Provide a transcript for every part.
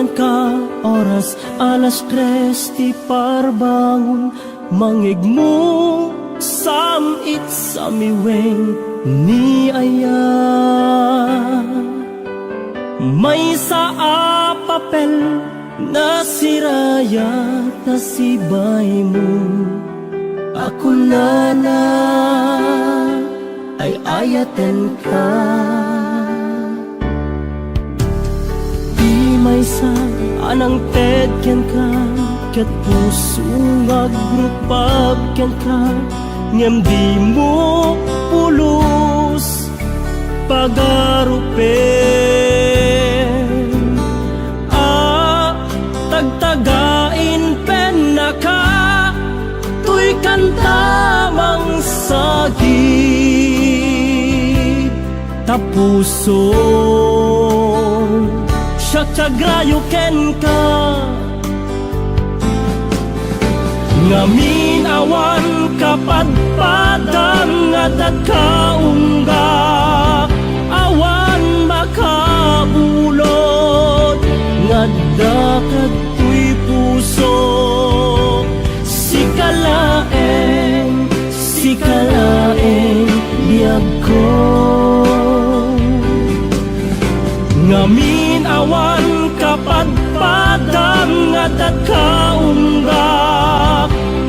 ken ka oras alas 3 ti parbangon mangigmo samit samiweng ni aya may sa papel na siraya ta sibay mo ako na ay ayaten ka di may sa anang ted ken ka ket puso ngagrupag ken ka ngem di mo pulos pagarupen tagtagain pen na ka tuy kantamang sagi tapuso siya tiagrayo ken ka ngamin awan kapadpadang at kaungga awan makabulod ngadakat tuy puso sikalaeng biyag ko ngamin awan kapadpadang at kaungga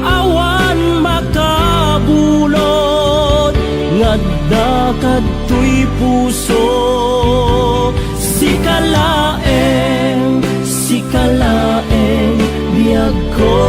awan makabulod ngadakat tuy puso sikalaeng biyag ko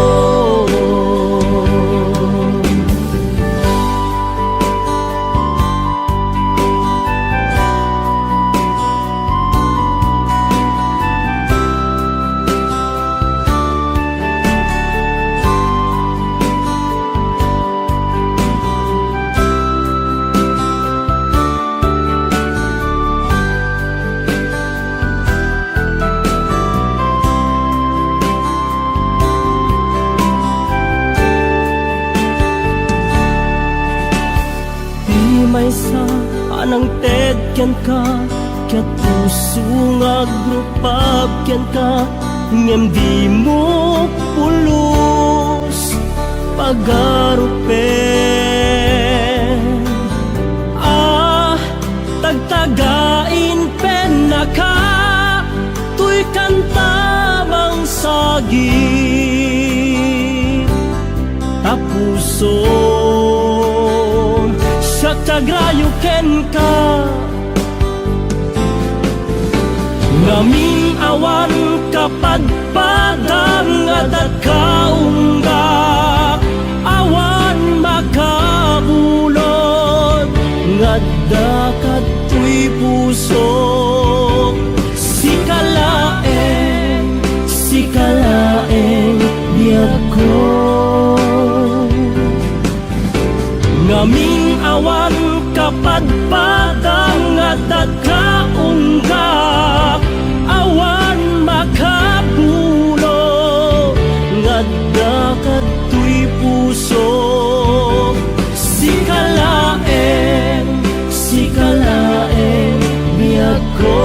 may sa anang ted ken ka ket puso ngagrupag ken ka ngem di mo pulos pagarupen tagtagain pen na ka tuy kantamang sagi tapuso tagrayo ken ka ngamin awan kapadpadang at kaungga awan makabulod ngadakat tuy puso sikalaeng biyag ko ngamin awan kapadpadang at kaungga awan makapulo ngadakat tuy puso sikalaeng biyag ko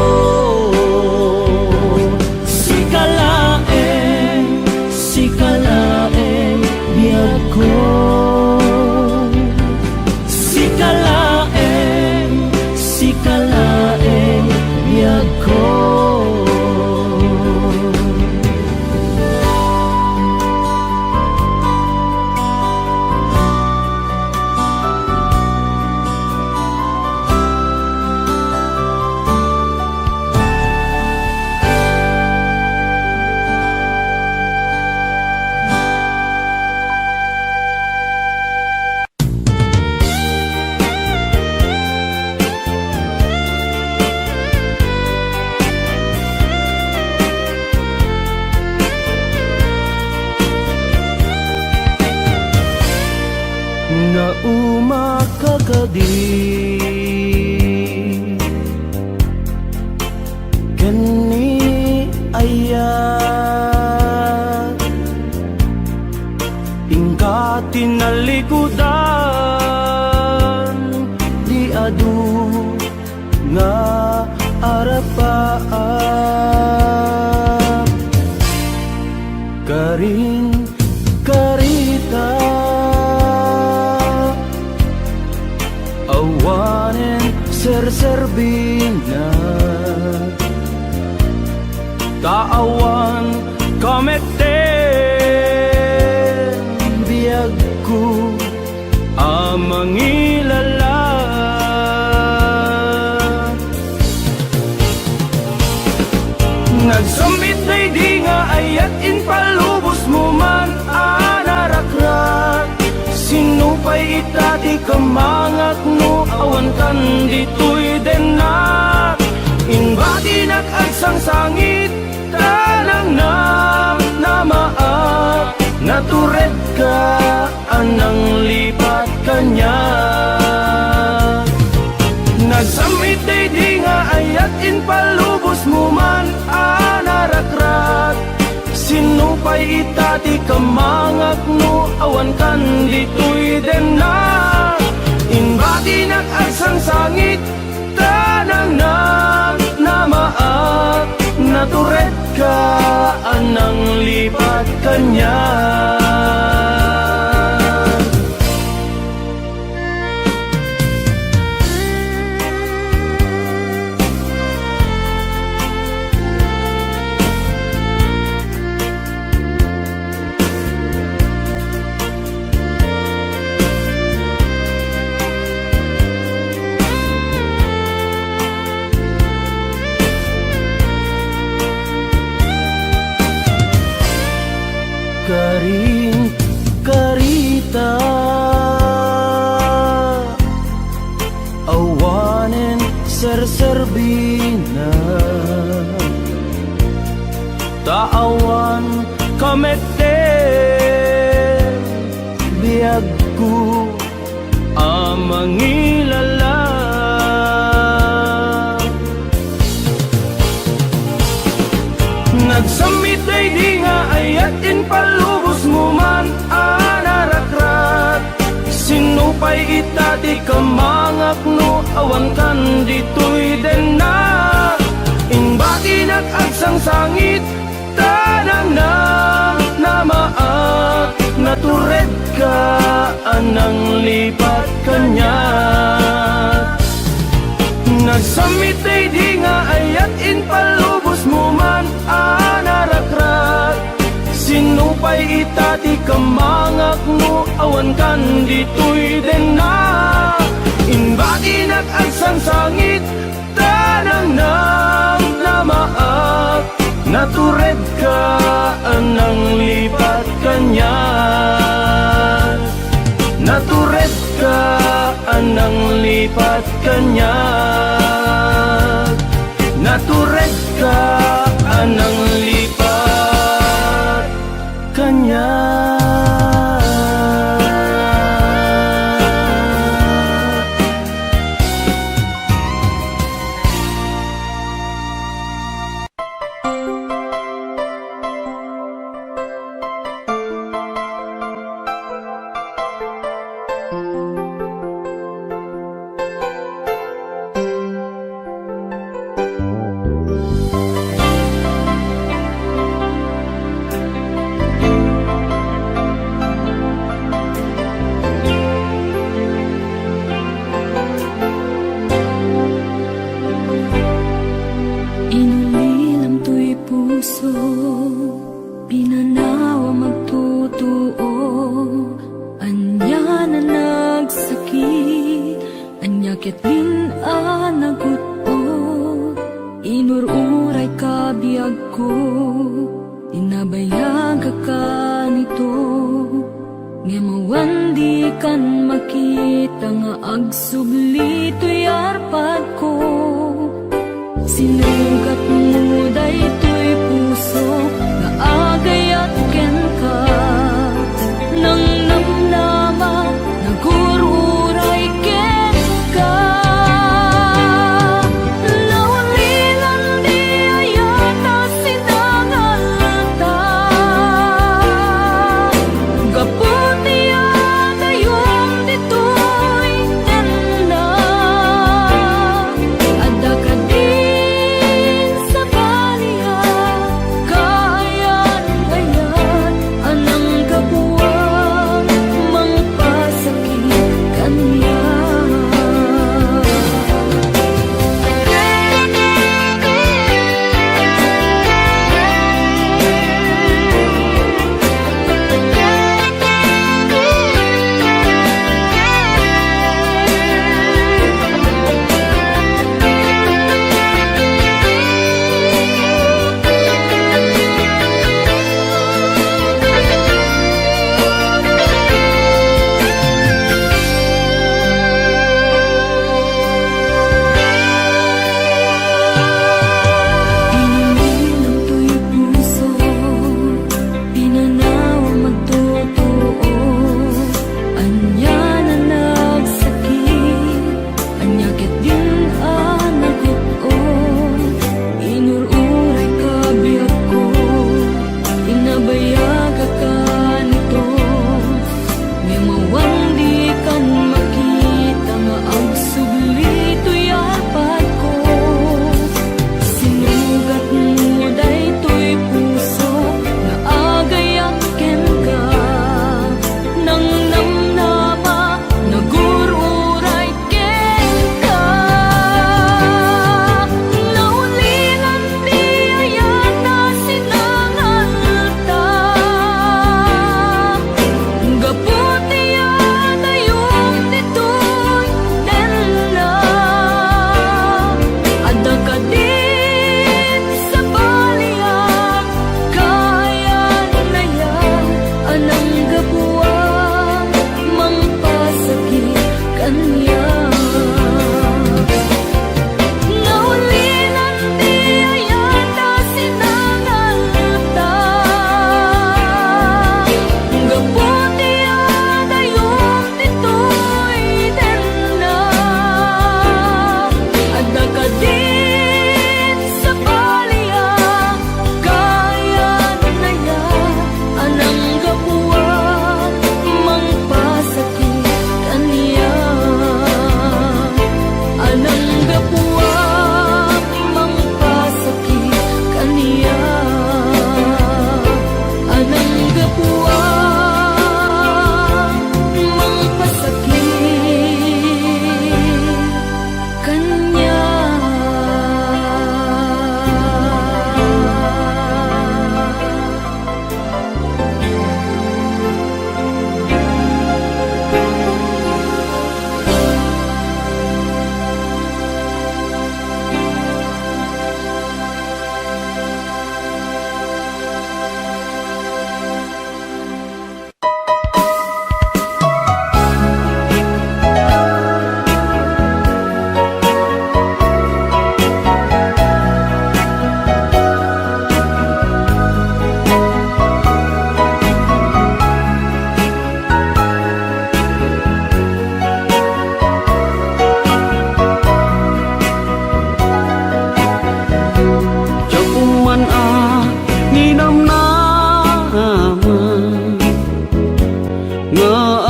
sikalaeng biyag ko sikalaeng biyag ko na umakakadi kani ayat ingka tinalikudan di adu nga arapaan awan kan ditoy den na. Inbati nag-agsang sangit tanang na maat. Natured ka anang lipat kanya. Nagsamit day di nga ayat in palubos mo man anarakrat. Sinupay itati kamangak no awan kan ditoy den na. Inbati nag-agsang sangit tanang na maat. Natured ka anang lipat kanya. Karing karita awanen serserbina taawan kameten biagku amangilala. Nagsamit day di nga ayat in palubos mo man anarakrat. Sinupay itati kamangak no awan kan ditoy den na. Inbati nag-agsang sangit tanang na maat. Natured ka anang lipat kanya. Nagsamit day di nga ayat in palubos mo man anarakrat. Sinupay itati kamangak no awan kan ditoy den na. Inbati nag-agsang sangit tanang na maat. Natured ka anang lipat kanya. Natured ka anang lipat kanya. Natured ka anang lipat kanya. Pinanawa magtutuo, anya na nagsakit, anya kitlin nagutot. Inururay ka biyag ko, inabayag ka nito. Nga mawandi kan makita nga agsubli to'y arpad ko. Sinugat mo daytoy puso nga agayat ken ka. Nang namnama nagururay ken ka. Naulilan di ayata sinangalta. Gaputi atayong ditoy tenda. Ada ka din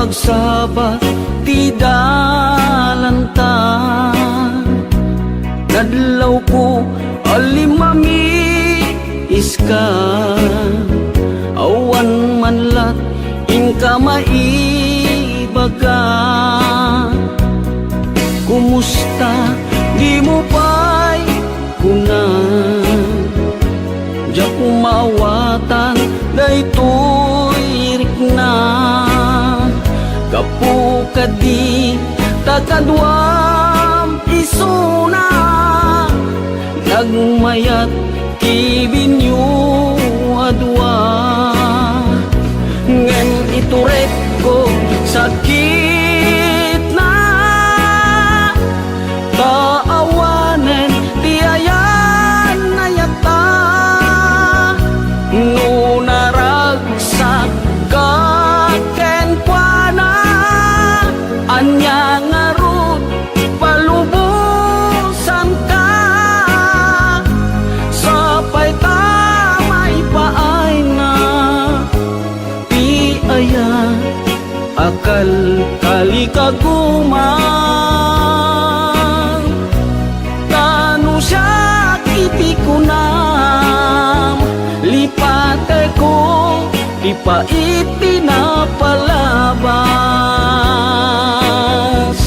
agsaba ti dalanta. Nadlaw ko alimami iska, awan man lat inka maibaga. Kumusta di mo pa'y kunan, diya kumawatan daytoy rikna. Kapu kadi takadwam isuna, nagmayat kibinyo adwa. Ngem ituret ko sakit na, kaawanen ti ayan na yata. No naragsak ka ken kuana, anya ngarut palubusan ka. Sapay tamay paay na ti aya, akal kali kagumang. Tanu siya kiti kunam, lipate ko di pa itinapalabas.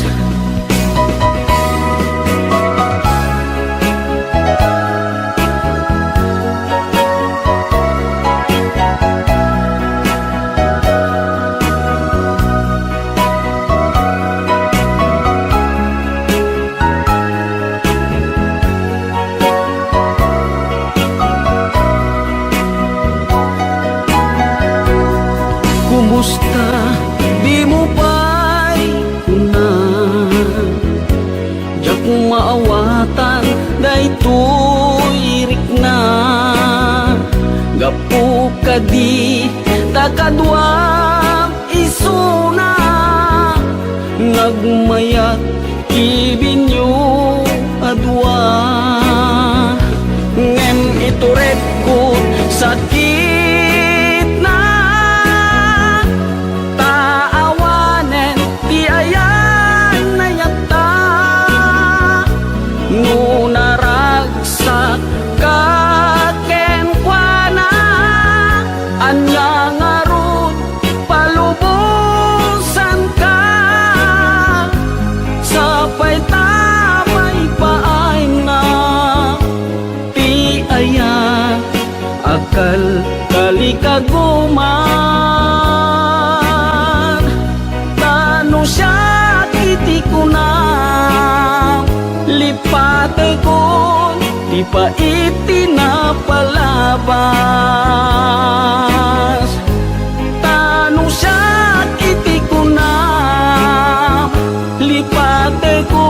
Kumusta di mo pa'y kunan, diya kumaawatan daytoy rikna. Gapu kadi takadwam isuna, nagmayat kibinyo adwa. Ngem ituret ko sakit na, taawanen ti ayan na yata. No naragsak ka ken kuana, anya ngarut palubusan ka. Sapay tamay paay na ti aya, akal kali kaguman. Tanu siya kiti kunam, lipate ko di pa itinapalabas. Tanu siya kiti kunam, lipate ko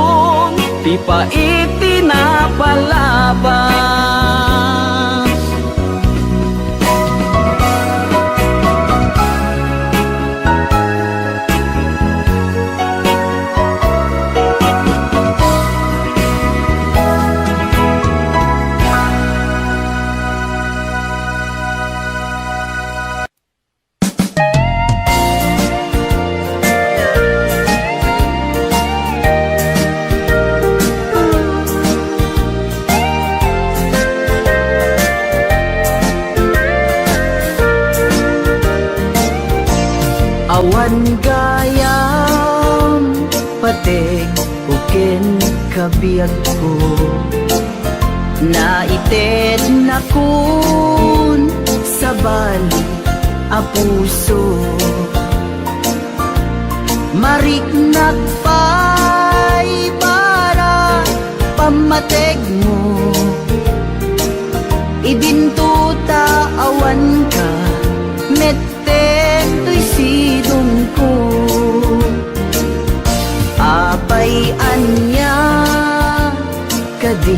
di pa itinapalabas. Awan gayam patek uken kabiyag ko, naited na kun sa bali a puso. Mariknak pa'y para pamateg mo, idintuta awan ka metten to'y sidong ko. Apay anya kadi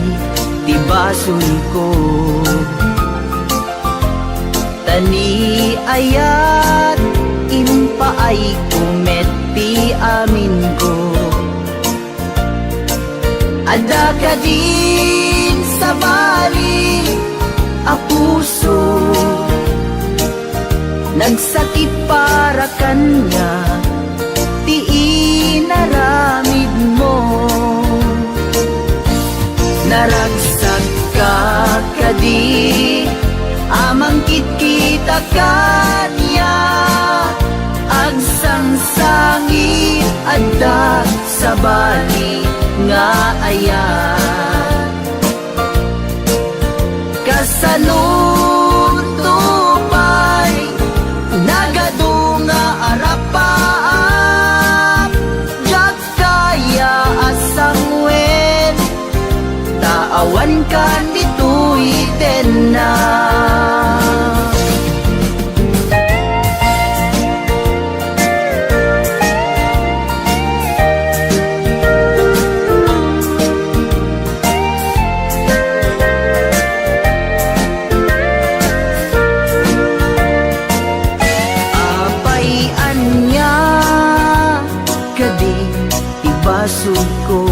tibason ko, tani ayat impaay kumeti amin ko. Ada ka din sa bali a puso, nagsakit para kanya kita kanya agsangsangi adda sa bali nga ayan kasanutupay nagadunga arapaap jak kaya asangwen taawan kan dituiten na basog ko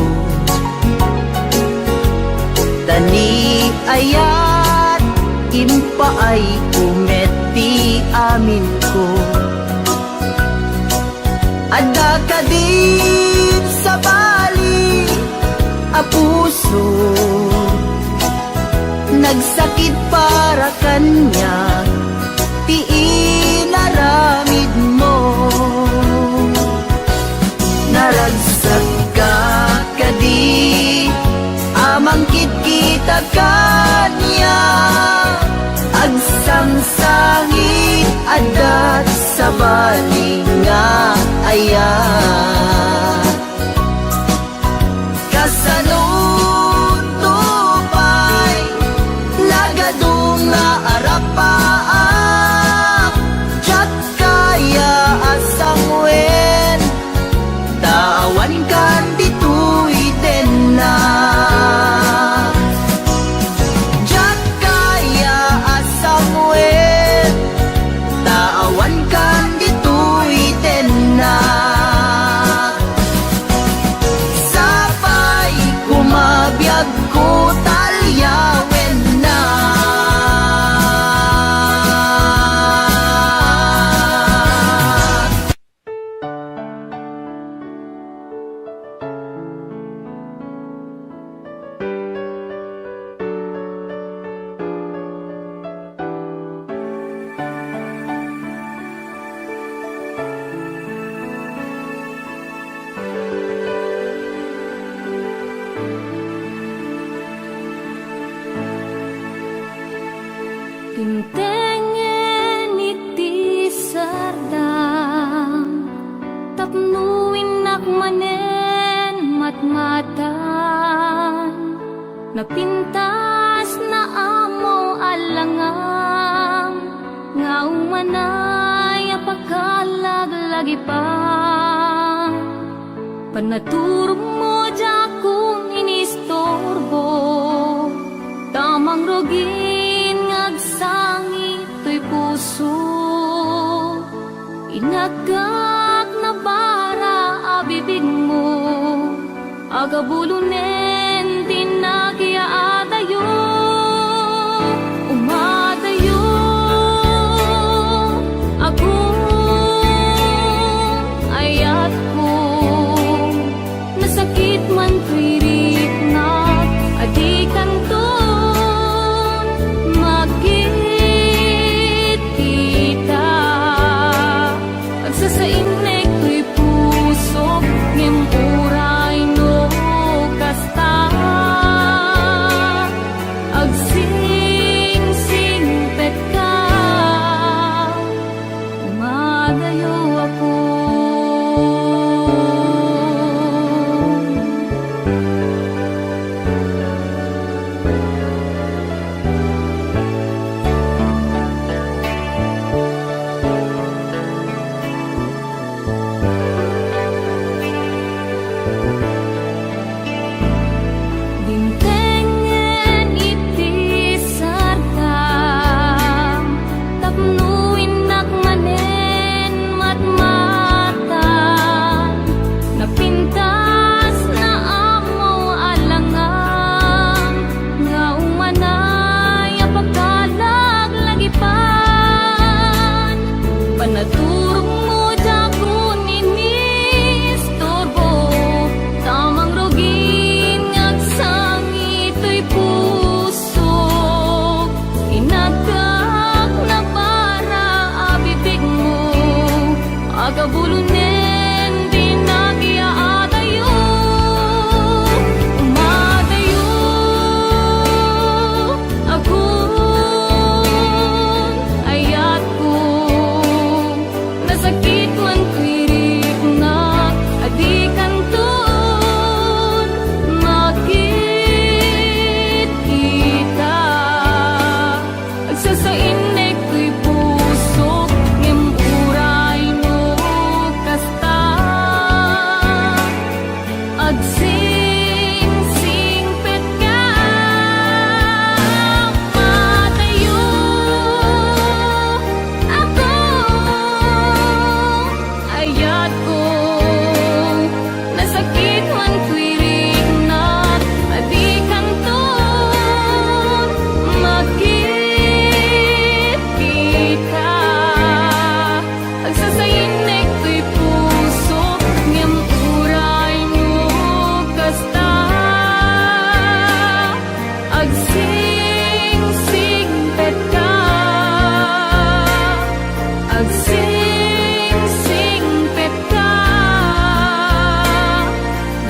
tani ayat impaay umeti amin ko adda ka din sa bali a puso nagsakit para kanya ti inaramid mo naragsak ka kadi amangkit kita kanya agsangsangi adat sa bali nga ayan kasanutupay lagadunga arapaak jak kaya asangwen tawan kan dituiten na jak kaya asangwen tawan kan dituiten na sapay kumabiyag ko talyawen na Tintengen iti sardang tapnuin nakmanen matmatan napintas na amo alangang nga umanay apagkalaglagi pa panaturo mo jakong inistorbo tamang rogin ngagsangi to'y puso inagak na bara abibig mo agabulunen tinagya adayo umadayo ako ayat ko nasakit man to'y ritnak adikan to sa inek to'y puso ngem uray no kasta Agabulunen di nagiaatayo Umatayo Ako ayat ko Nasakit man kwirik na Adikan ton Makit kita Agsasainig ko'y puso Ngem uray mo kasta Agsing-singpet ka Matayo Ako ayat ko Nasakit man kwirik na Adikan ton Makit kita Agsasainig ko'y puso Ngem uray mo kasta Agsing-singpet ka Agsing-singpet ka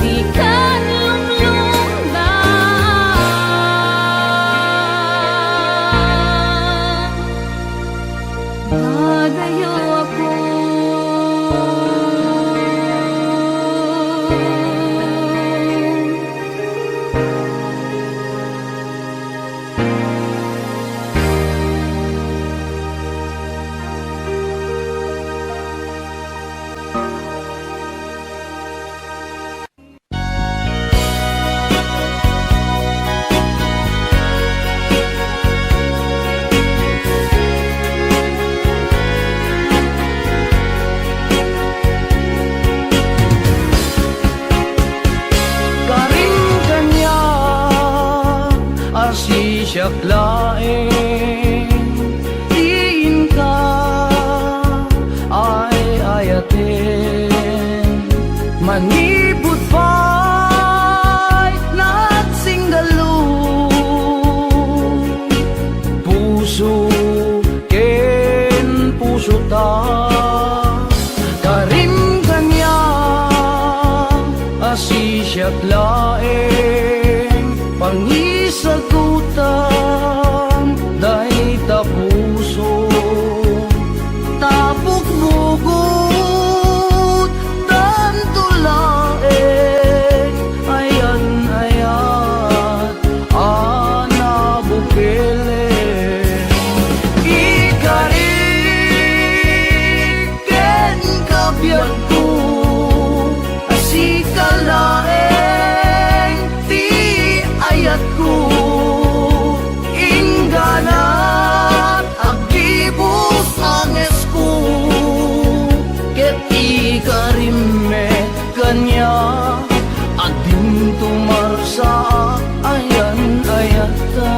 Di ka lumlungdan Nagayo ako Karing kanya asisyak laeng diin ka ay ayaten manibut pa'y nagsinggalo puso ken puso ta karing kanya asisyak laeng pangisagutan dahi tapuso tapok bugot tanto laeng ayan ayat ana bukele ikariken kabyag ko asikalaeng ti ayat ko ingganat agibus anges ko ket ikarimme kanya adin tumarsa ayan ayata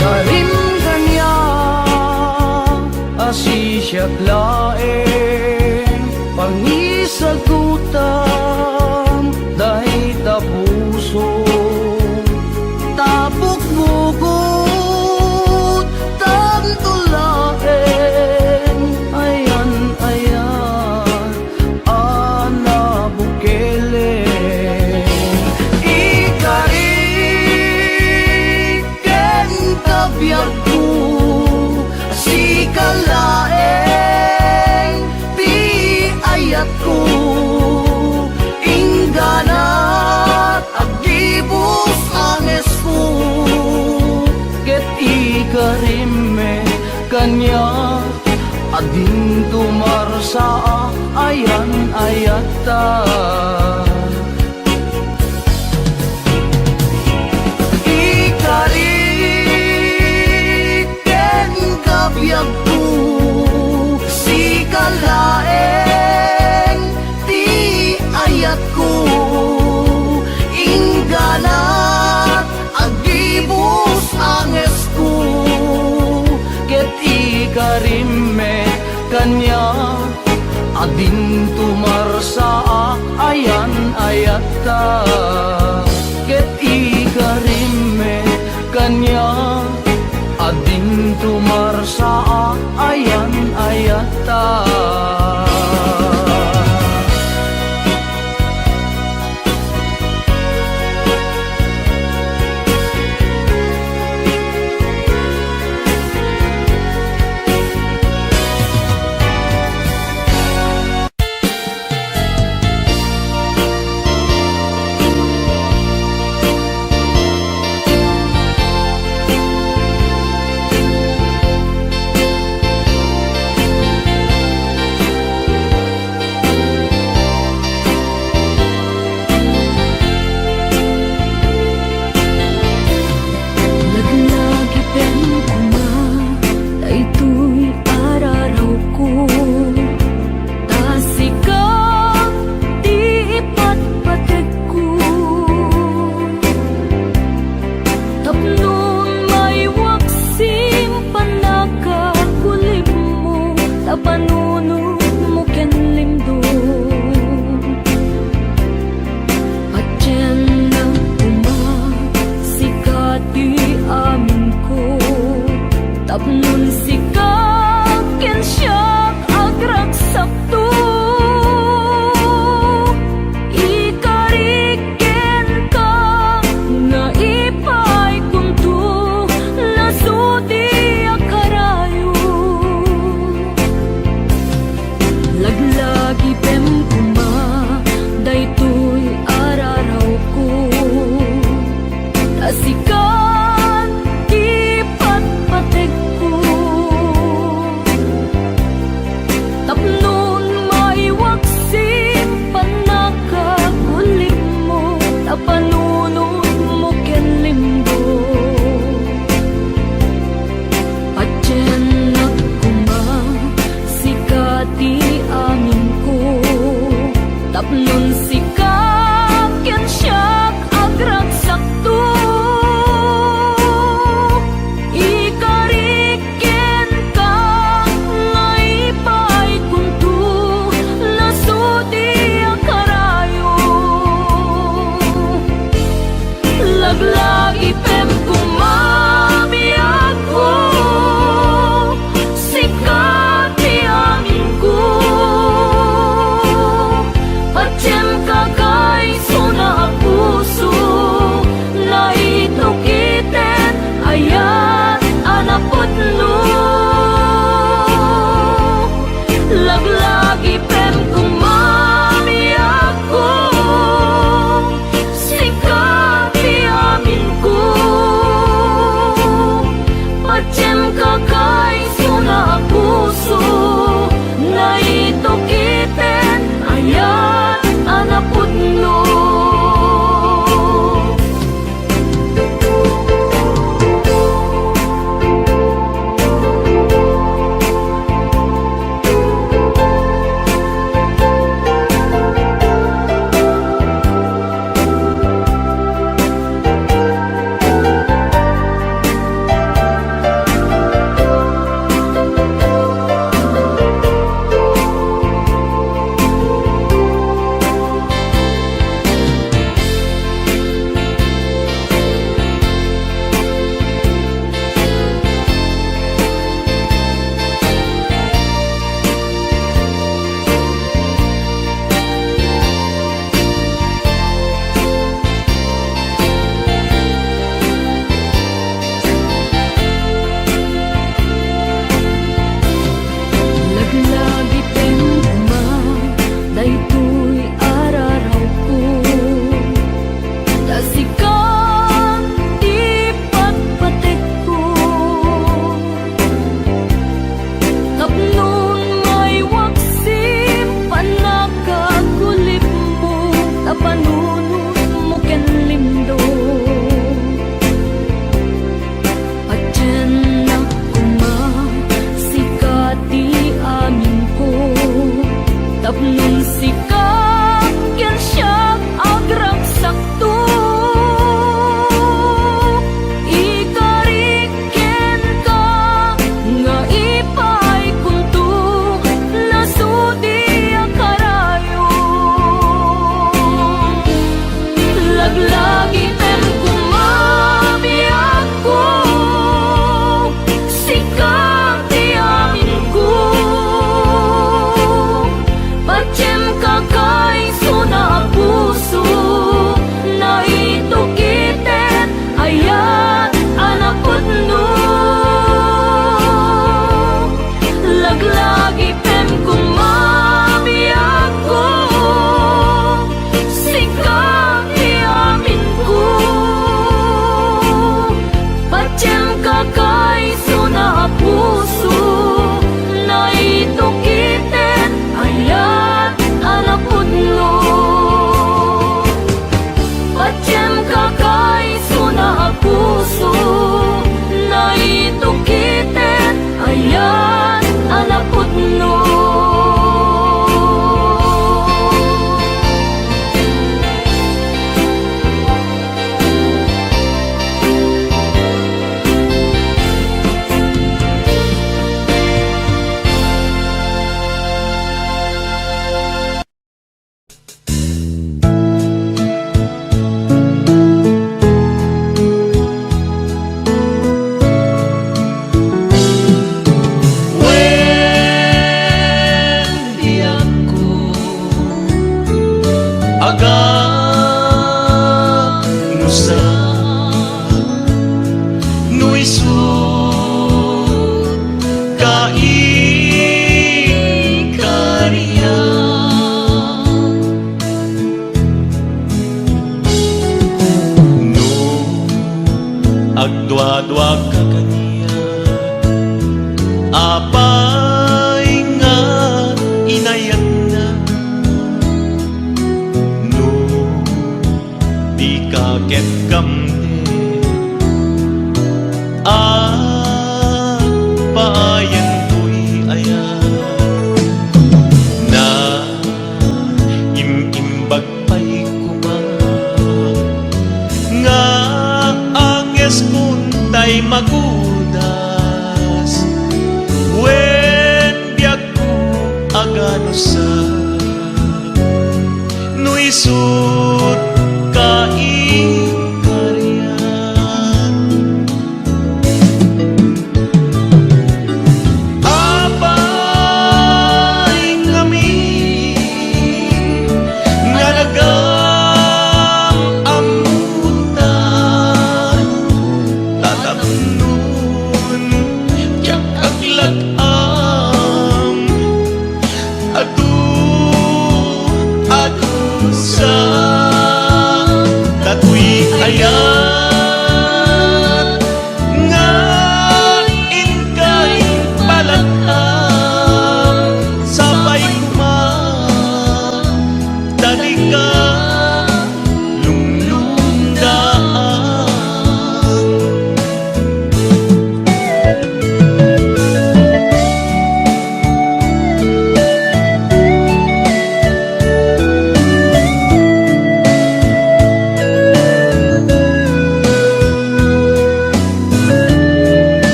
karim kanya asisyak laeng pangisagutan dahi tapuso tapok bugot tanto laeng ayan ayan ana bukele ikariken kabyag ko sikalaeng ti ayat ko ingganat agibus anges ko ket ikarimme kanya adin tumarsa ayan ayata ikariken kabyag ko sikalaeng ako ingganat agibus anges ko ket ikarime kanya adin tumarsaak ayan ayata ket ikarime kanya adin tumarsaak ayan ayata. Tapnon sikap ken siyak agragsak to ikariken ka nga ipay kunto nasudi akarayo laglagi pem kuma daytoy araraw ko tasikan ipatpatek tapnon maiwaksin panakakulim mo tapanunod mo ken limbo atyen nagkuma sikati amin ko tapnon sikap ken siyak agragsak to ikariken ka nga ipay kunto nasudi akarayo laglag ipem kumabiyag ko sikati amin ko patyem aganusa no isut kaikarya no agdwa-dwa ka kaniya apay nga inayat na no di kaket kamde paayan ko'y ayan na imimbag pa'y kuma nga anges kuntay magudas wen biag ko aganusa no isut kaikaryan apay ngami nga nagamutan tataknun yak aglagam adu sa katuy ayat nga inkay palakam sabay kuma dalika lunglundaan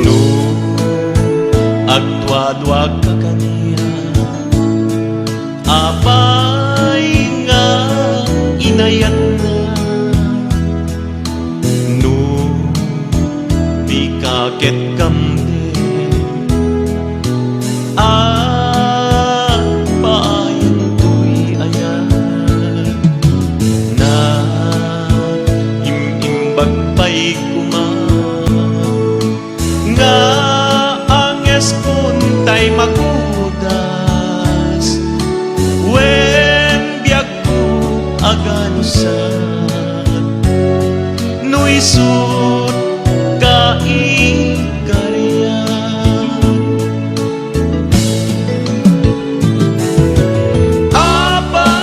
no agdwa-dwa ka kaniya apay nga inayat na no di kaket kamde paayan ko'y ayan na imimbag pa'y kuma nga anges kuntay magudas wen biag ko aganusan no isut kaikaryan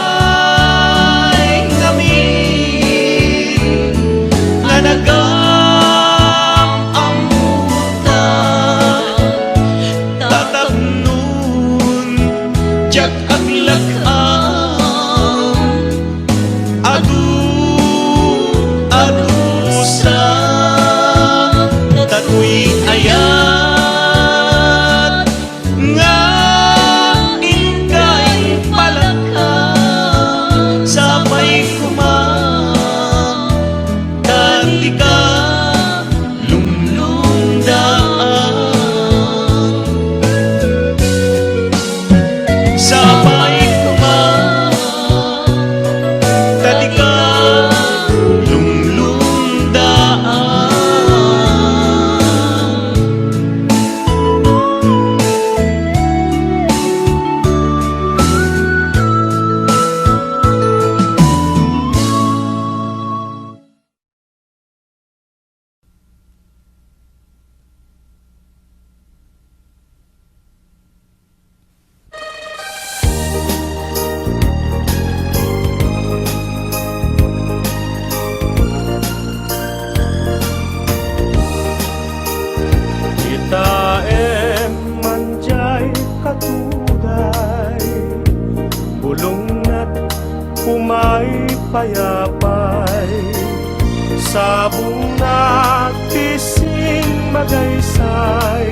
apay ngami nga nagamutan tataknun jak aglagam adu sa katuy ayat nga inkay palakam sabay kuma dalika lunglundaan sabay kuma dalika lunglundaan Itaem manjay katuday bulong na't kumay payapay sabong na tising magaysay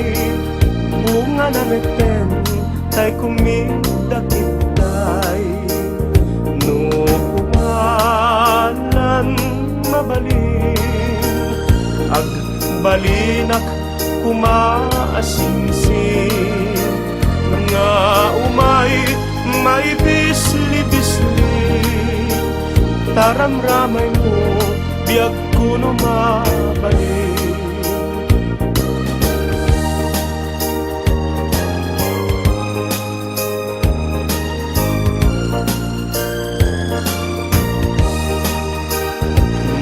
bunga na nagten tay kumindakitay no kumanan mabalin ag balinak kumaasingsing. Mga umay may bisli-bisli, taramramay mo biag kuno mabalik.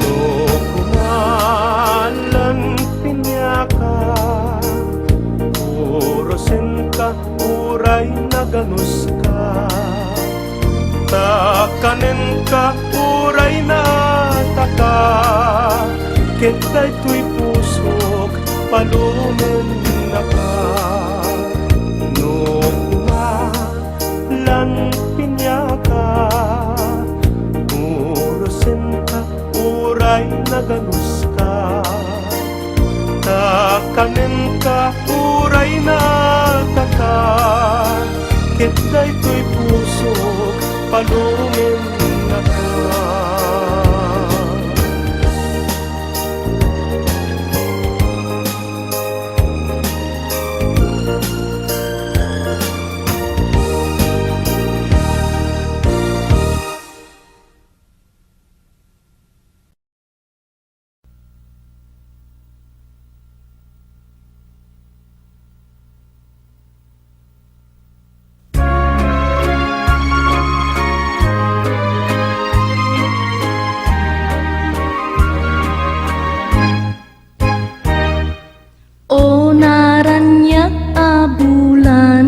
No kumalan pinyaka, urosin ka, uray na ganus ka. Takanen ka, uray na taka, kita'y tuy pusok, palumen na ka. No kumalan pinyaka, urosin ka, uray na ganus ka. Takanen ka, uray na taka, kita'y tuy pusok, palumin na ka. O naranyak a bulan,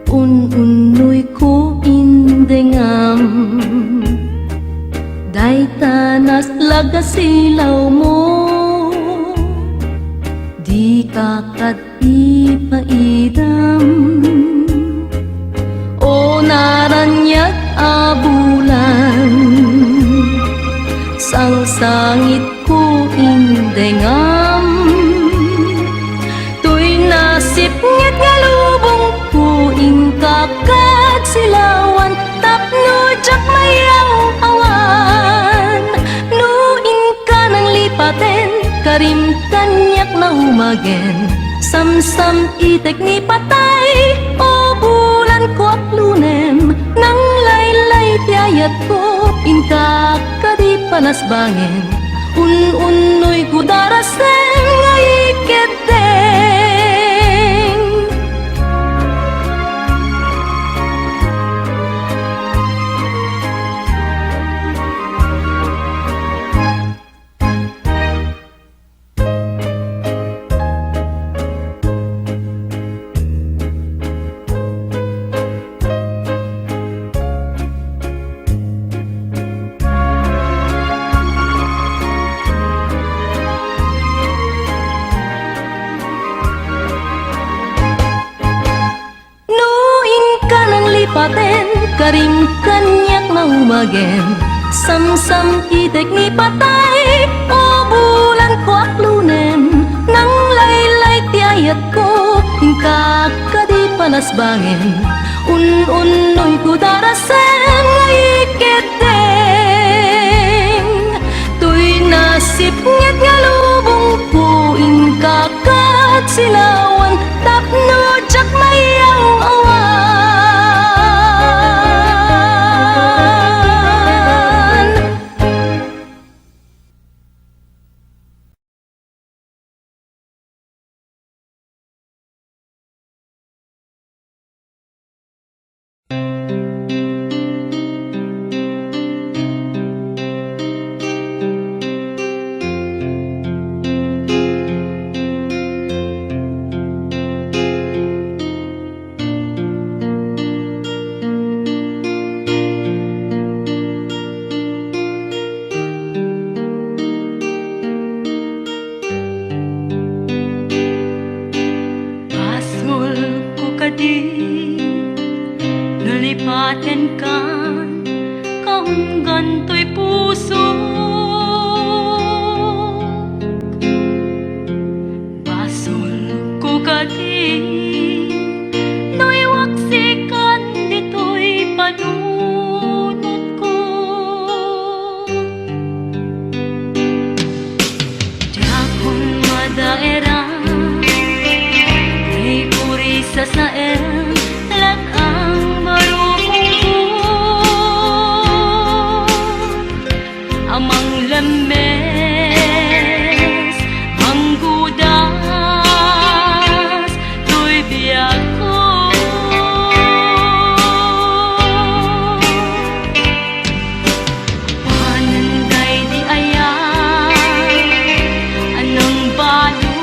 ununoy ko indengam, day tanas lagasilaw mo, di kakat ipaidam. O naranyak a bulan, sang sangit ko indengam, tuy nasip ngit nga lubong ko ingkakad silawan, tapno jak mayaw awan. Nuin ka ng lipaten, karim kanyak na humagen, samsam itek ni patay, o bulan ko aklunem, nang laylay tiyayat ko, ingkakadi panas bangin. Un-unoy ko daraseng ngay iketeng. Paten karing kanyak na umagen, samsam itek ni patay, o bulan ko aklunem, nang laylay tiyayat ko, ingkakadi panas bangin. Un-unoy ko darasem ngay iketeng, tuy nasip ngit nga lubong ko, ingkakad silawan, tapno jak mayaw awan. Nalipaten kan kahunggan to'y puso, basol ko kadi no'y waksikan dito'y panunot ko. Di akong daera ay puri sa saen lat ang marupong amang lames ang gudas tuy biyak ko pananday di ayan anong balo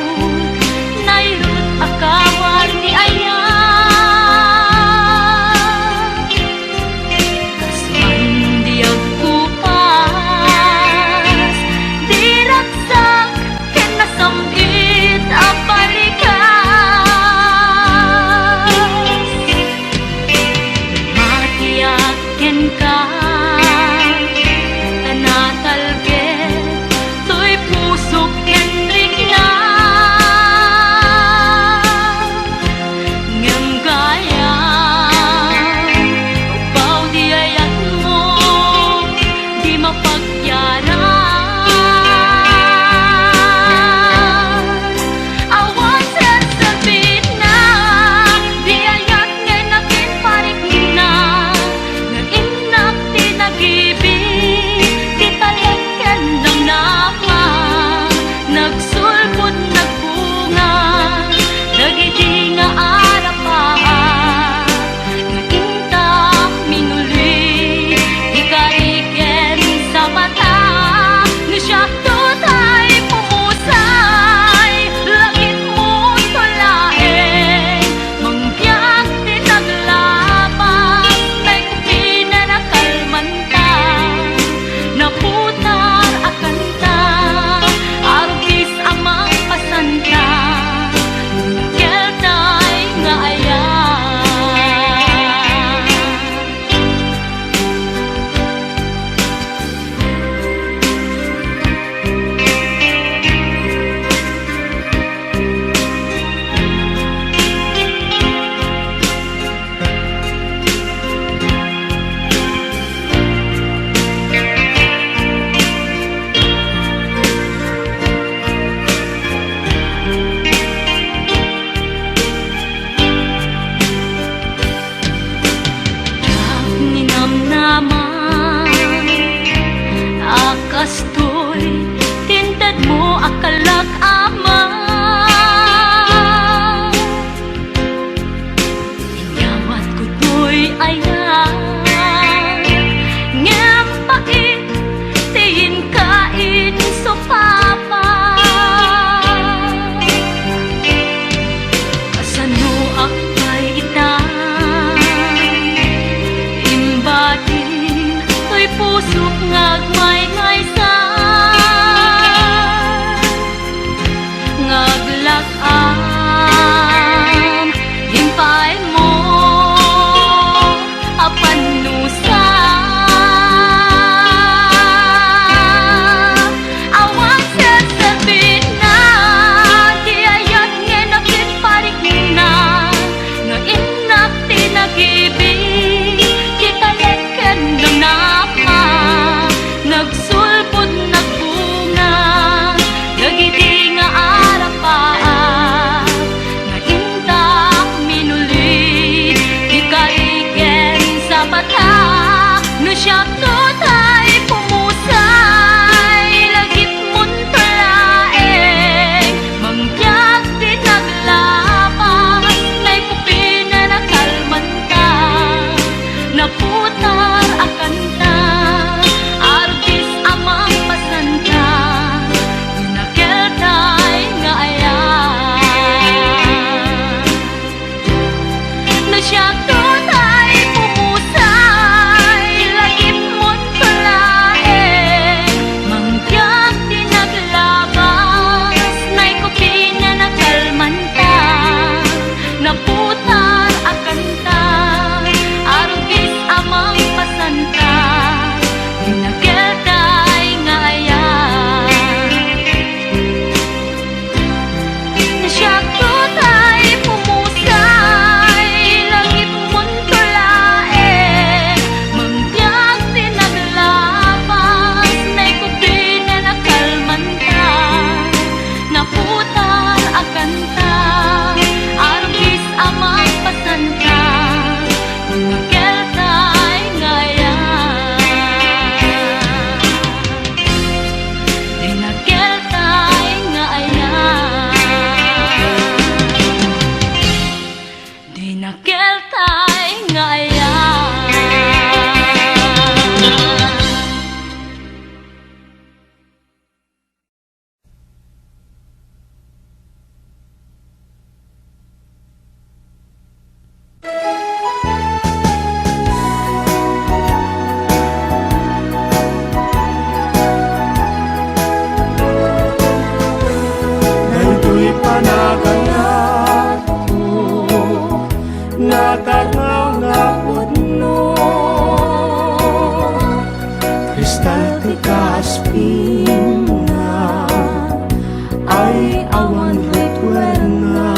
awan ritwerna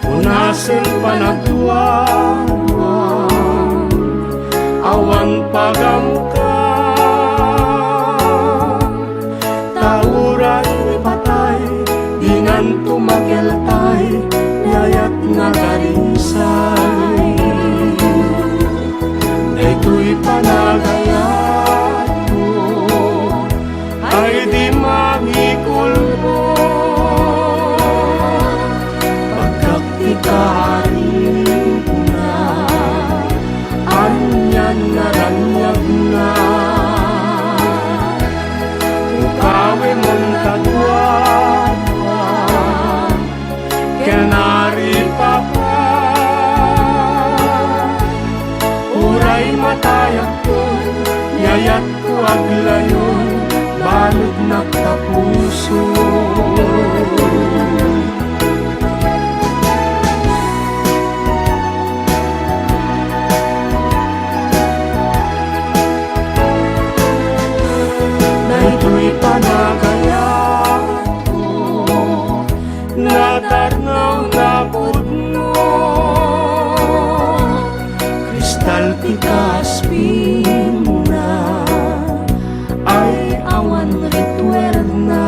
unasen panagtuan awan pagamka tawuran patay dinan tumageltay yayat nga garisay daytoy panagayat ko ay di magikulmo pagkat ikarin na anyan naranyag na ukawe mong tagwat kenari papa uray matayak ko yayat ko aglayon balot nagtapuso daytoy panagayat ko natarnaw na pudno kristal tikas na ay awan ritwerna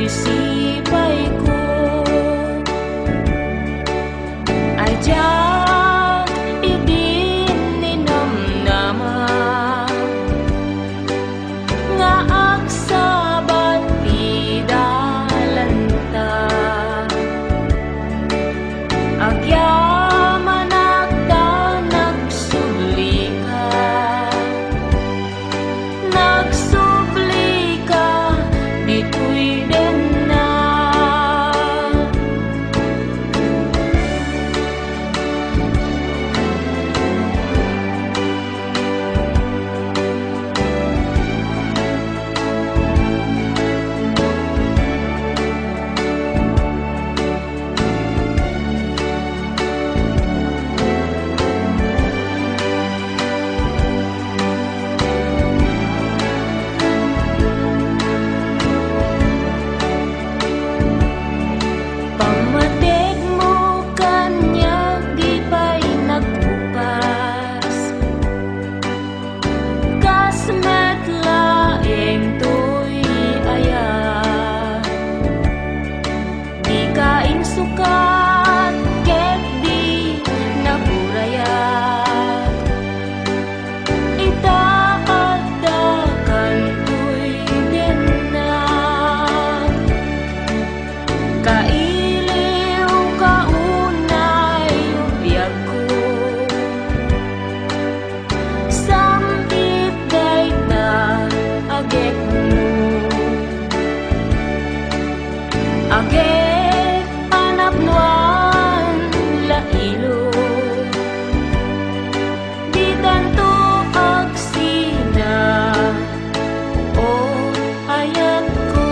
sipay ko ay diyan idinninamnama nga agsabat idalanta agyaman akta nagsubli ka dito'y din na pamatig mo kanya di pa'y nagbukas kasmet laeng to'y ayat di kaing sukat ket di naburayat itakadakan ko'y din na kailiw kaunay ubiyag ko samtip day na agek mo agek anapnuan lailo di tanto agsina o ayat ko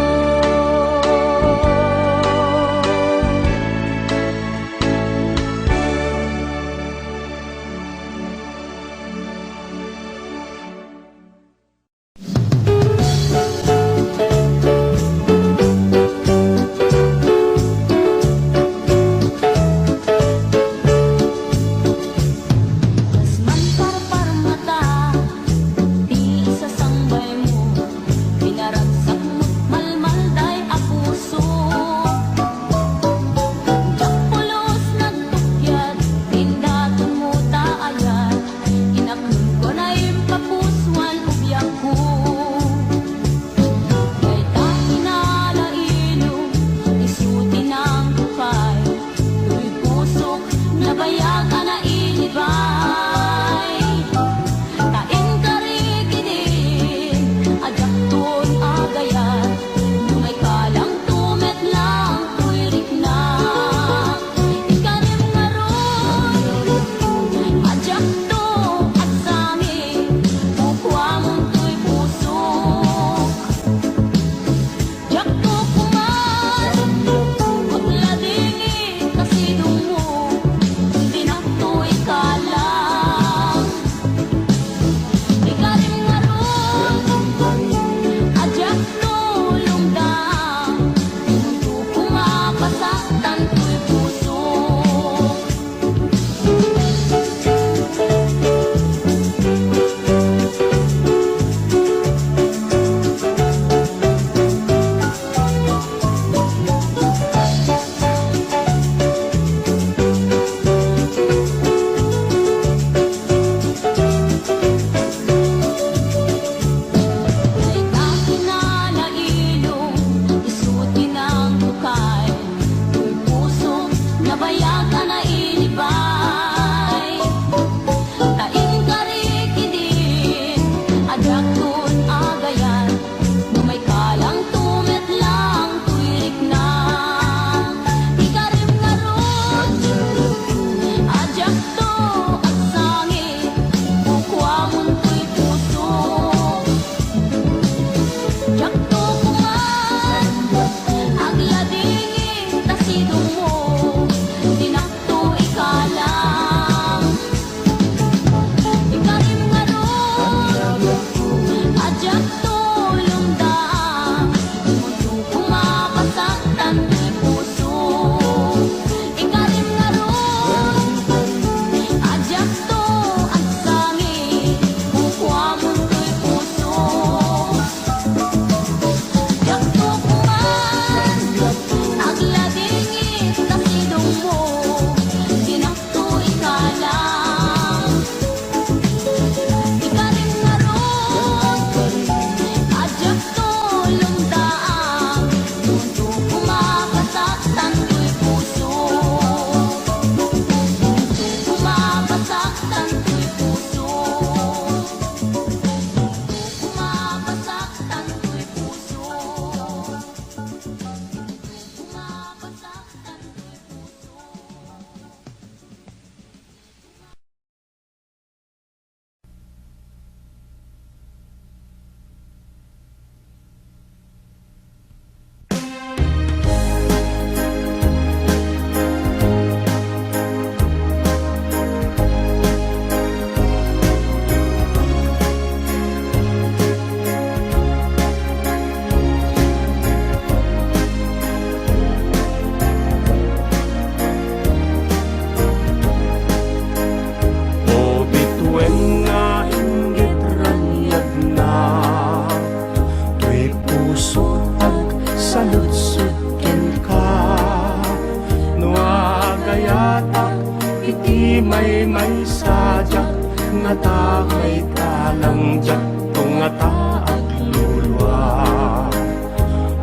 nga ta may kalangjak to nga ta at lulwa.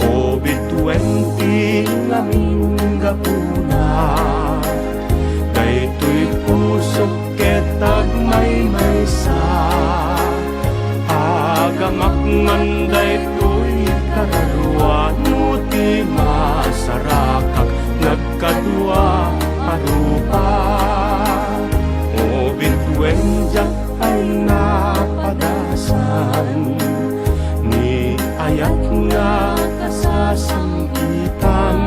O bitwenti namin gapuna, daytoy pusok ketag may maysa. Agamak man daytoy kararwa, nuti masarakak nagkadua parupa. O bitwenjak ay napadasan, ni ayat nga kasasampitan.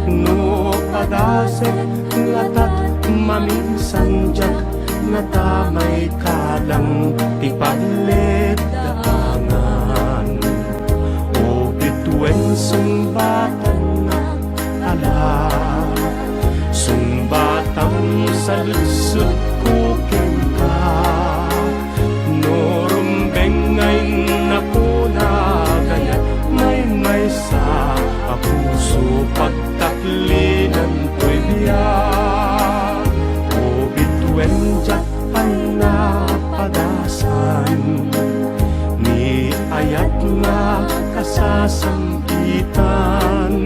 No padasek latat maminsan jak nga tamay kalang ipalit daangan. O bitwen sumbatan na ala, sumbatang sa lusot kukin ka. No rumbeng ngay na puna gaya may sa puso pagtaklinan to'y biyak. O bitwen jak ay napadasan, ni ayat nga kasasampitan.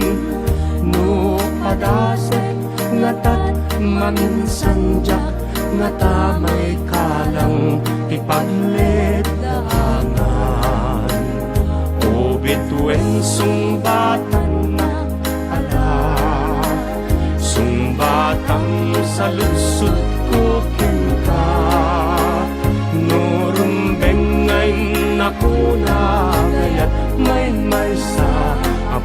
No padasek nga tat maminsan jak nga tamay kalang ipaglit daangan. O bitwen sumbatan na ala, sumbatang sa lusot kukin ka. No rumbeng ngay nakuna gayat may sa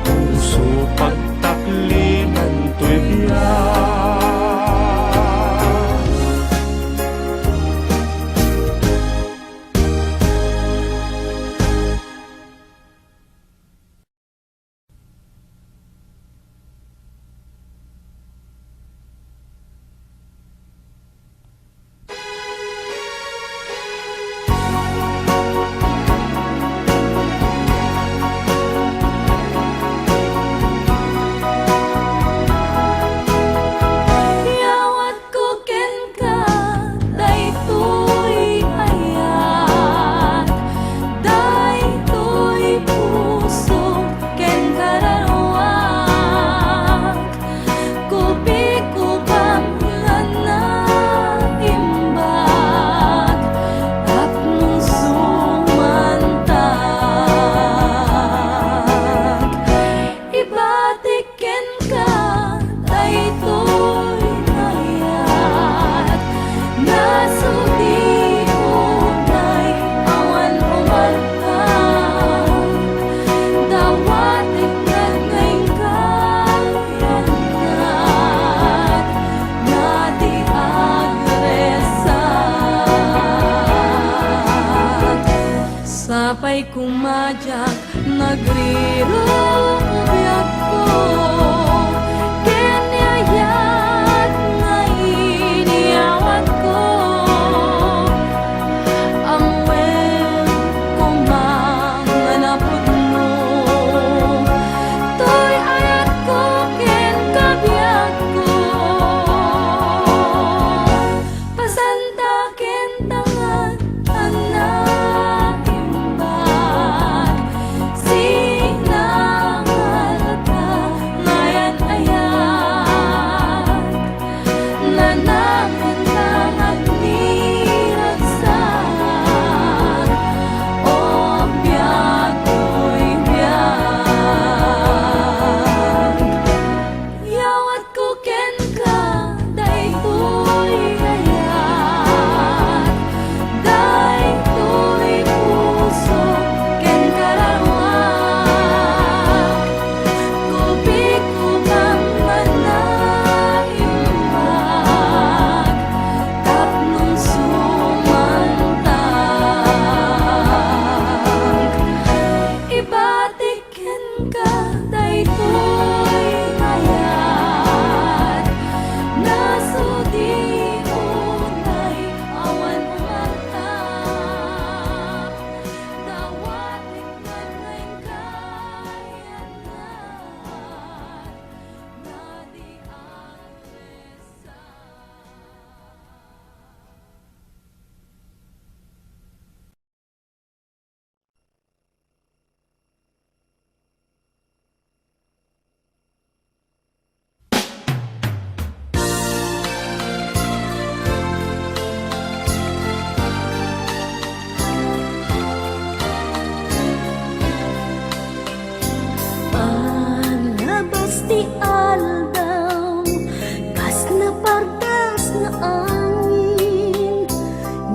puso pagtaklinan to'y biyak. Sapay kumadyak nagrirong biyak ko, kenyayat nga iniyawat ko. Ang wen kumanganapod mo, to'y ayat ko ken kabiyak ko. Pasanta ken tangan anak imbag, sinangal ka ngayon ayat, nanaman kang agniraksan. O biyak ko'y biyak, yawat ko ken ka daytoy ayat, daytoy puso ken karawak. Kubik upang manaimbag, tapnong sumantag. Ibatiken ka daytoy ayat, nasudi unay awan umatap, dawatik nanay kayanat, nadi ang resa. ti aldaw, kas na pardas na angin,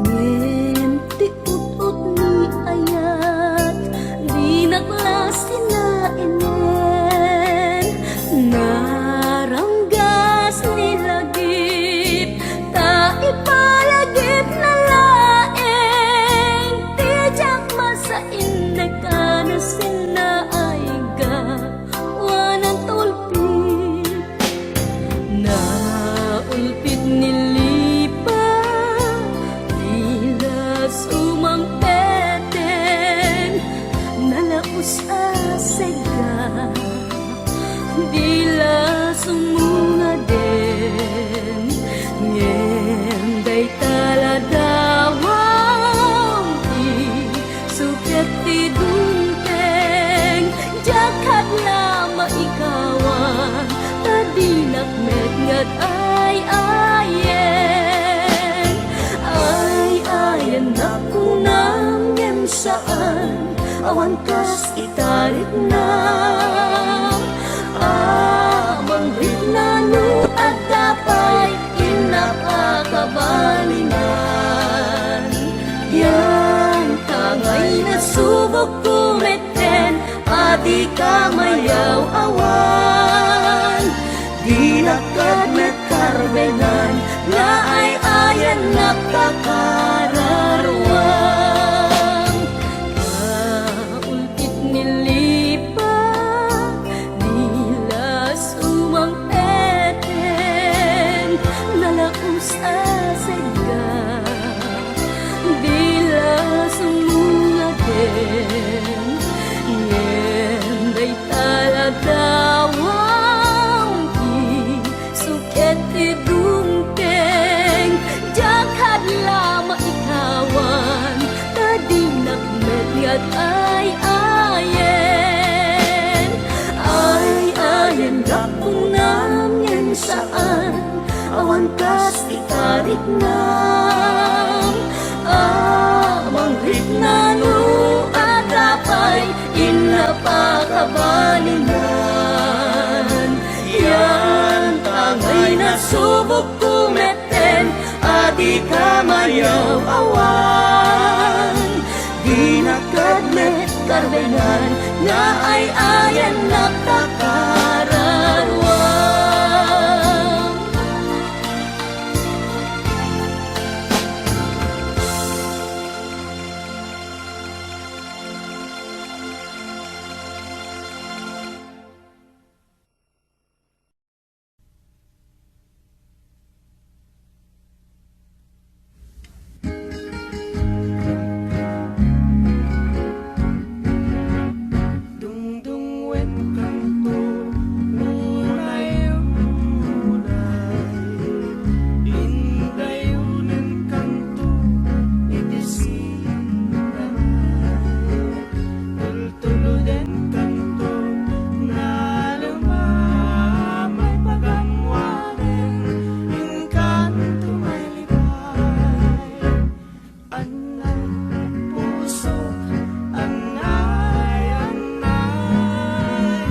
ngem ti ut-ut ni ayat, di naklasin na inen, naranggas ni lagip, ta ipalagip na laeng, tijak masain na kanasin na ay gawanan tulpit, na ulpit nilipa, tila sumampeten, nalaos asega, dila sumunga din, ngenday taladawang di suket ti dunteng, jakat lama ikawan, tadinak metngat ay ayen, ay ayen na kunam ngem saan, awan kas itarit na, amang ritnano at tapay inapakabalingan. Yan tangay na subok kumeten, adi ka mayaw awan, di nakad met karbenan, na ay ayan nakakararwang. Kaulpit nilipa, dila sumangpeten, nalaos asega, dila sumungaten, ngenday taladawang di suket ti dunteng, jakat lama ikawan, tadinak metngat ay ayen, ay ayen gapunam yan saan, awan kas itarik nam, amang ritnano at tapay inapakabalingan. Yan tangay na subok kumeten, adi ka mayaw awan, di nakadmet karbenan, nga ay ayan nakakararwang. Dungdung wet kanto, mulay ulay, inday unen kanto, itisinay, tultuluden kanto, nalamay pagangwanen, inkanto may libay, anay puso, anay, anay,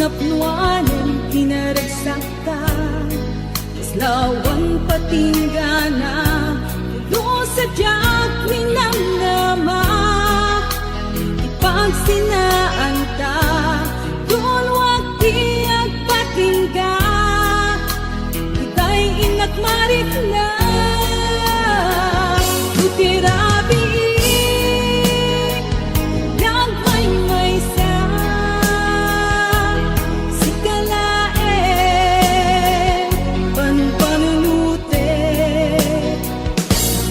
napnuanan pinaragsakta Lawan patinggana Ulo sa diyak minamnama Ipagsinaan ta Doon wakti at patingga Ita'y inakmarit na Utirabi Nagmay-may sa Sikalae Panpanunute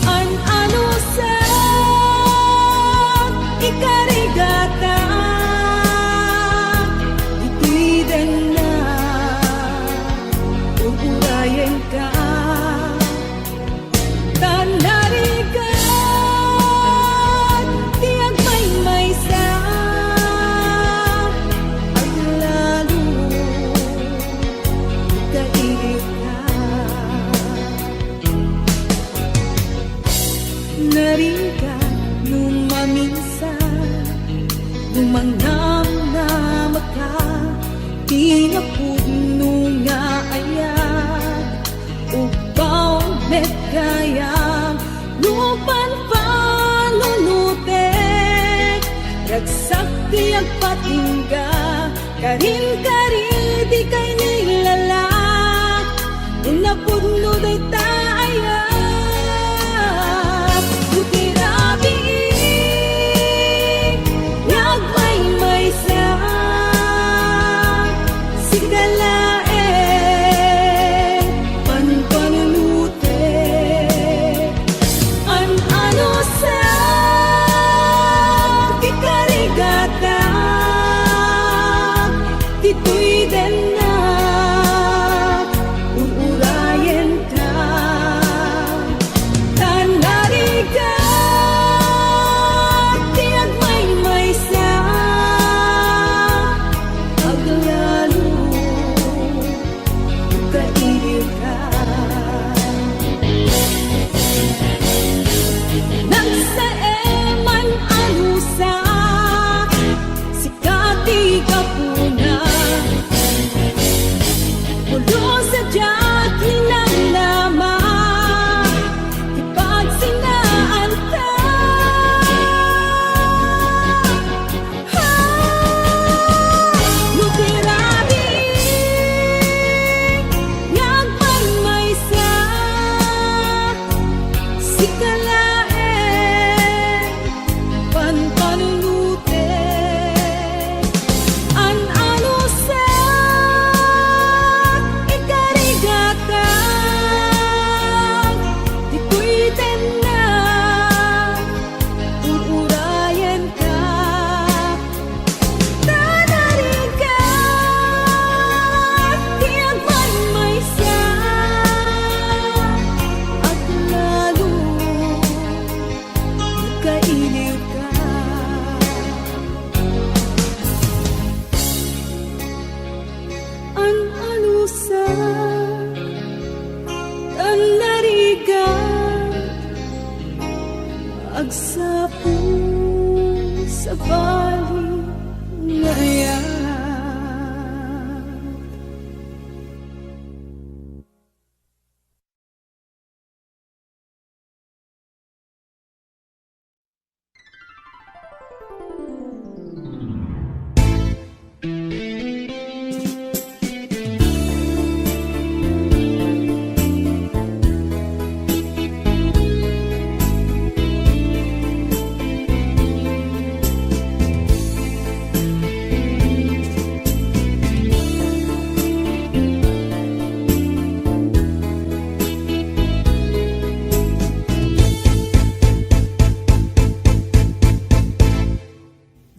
An-ano sa Ikarigata Ito'y din na Ugurayan ka Tanarigat Tiyag may sa At lalo Kairit ka Narigat nung maminsan Lumangnam na maka Pinapuno nga ayat Upaw met kayang Lupan panunutek Ragsak tiyag patingga Karin-karin di kay nilala Unapuno day taayat Utirabi Nagmay-may sa Sigalae Panpanunute An-ano sa Ikarigata Dito'y din na Uurayan ka Tanarigat Tiyag may sa Aglalo Kairir ka Nagsaeman anusa Sikati ka puna Ulo sa diyak ninanama Ipagsinaan ka Lutirabi Nagmay sa Sikalae Panpanunute An-ano sa Ikarigata Dito'y din na Uurayan ka Tanarigat Tiyag may sa At lalo Kailiw ka An-ano sa Tanarigat Agsapo sa bali ngayon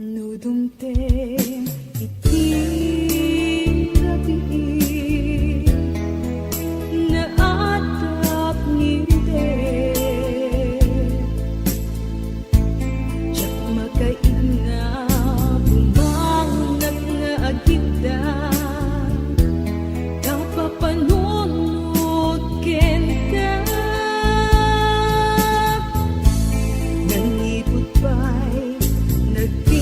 Nudumtem iti gabi na atap ngide Diyak makaina bumangnag nga agita Kapapanunod ken ka Nangipot pa'y nagtinas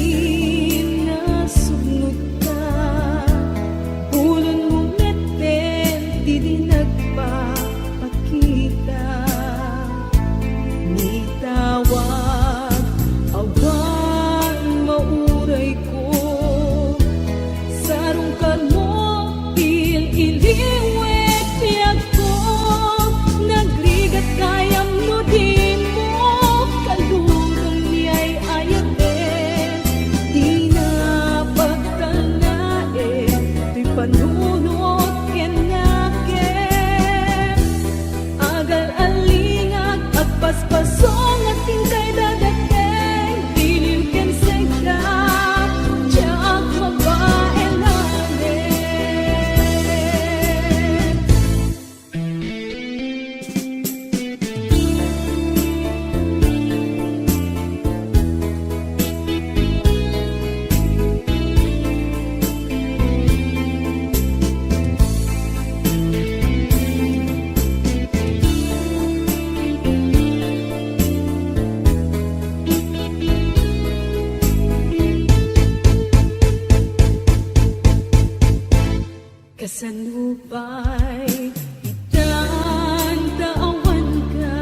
Sa lupa'y itatatawan ka,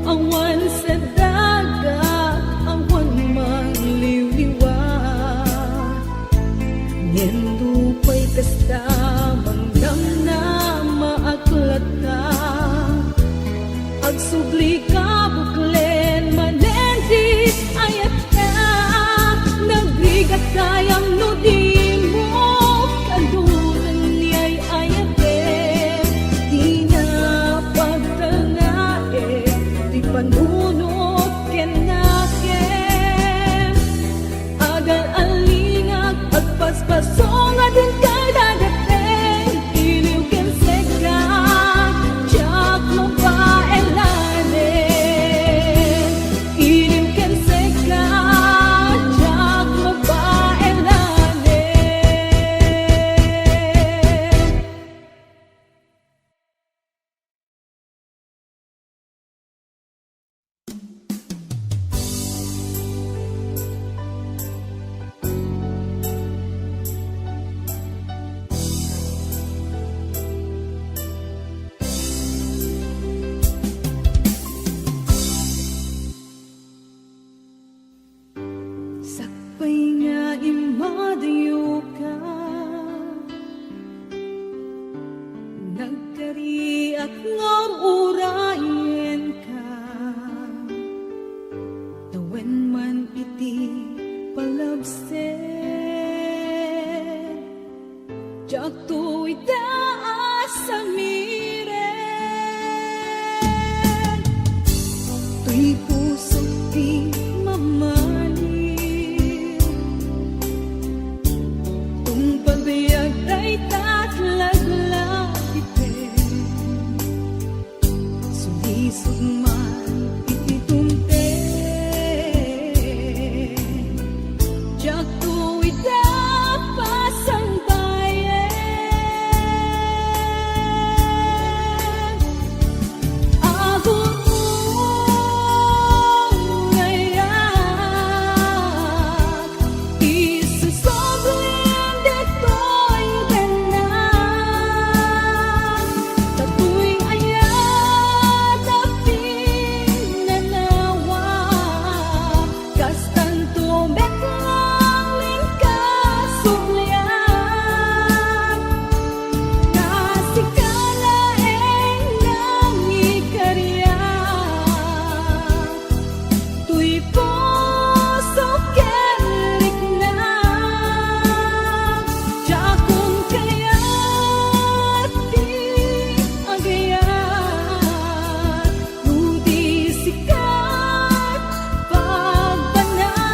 awan sa dagat, awan mangliliwat. Ngem lupa'y kasta mangdam na maaklata, agsubli ka buklen manendi ayat ka, nagrigat kayang nudi mo, kalunan niya'y ayate, di na pagtangae, di panunot kenaken, agal alingag at paspasong adin kay dadateng, iliw ken seka, jak mo pa elanen, iliw ken seka, jak mo pa elanen. Sakpay nga imadayo ka, nagkariak ngam urayen ka, tawen man iti palabsen, jak to'y taas sa miren, to'y puso di mamali, tung pagbiag ay tatlaglag iten, sulisog man iti tumten, jak to'y tapasang bayan, ahon mo ngayak, isusoblin dito'y ganan, tato'y ayat na pinanawa, kastan tumeklang linkasumlian, kasikalaeng nangikarya, tuy puso kelik na, jakong kayat di agayat, nudi sikat pagbanagan.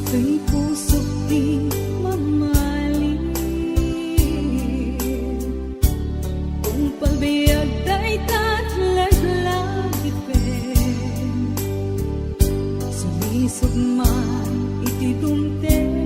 Tuy puso di mamaling, kung pagbiag day tatlaglag ipen, sulisog man iti tumten,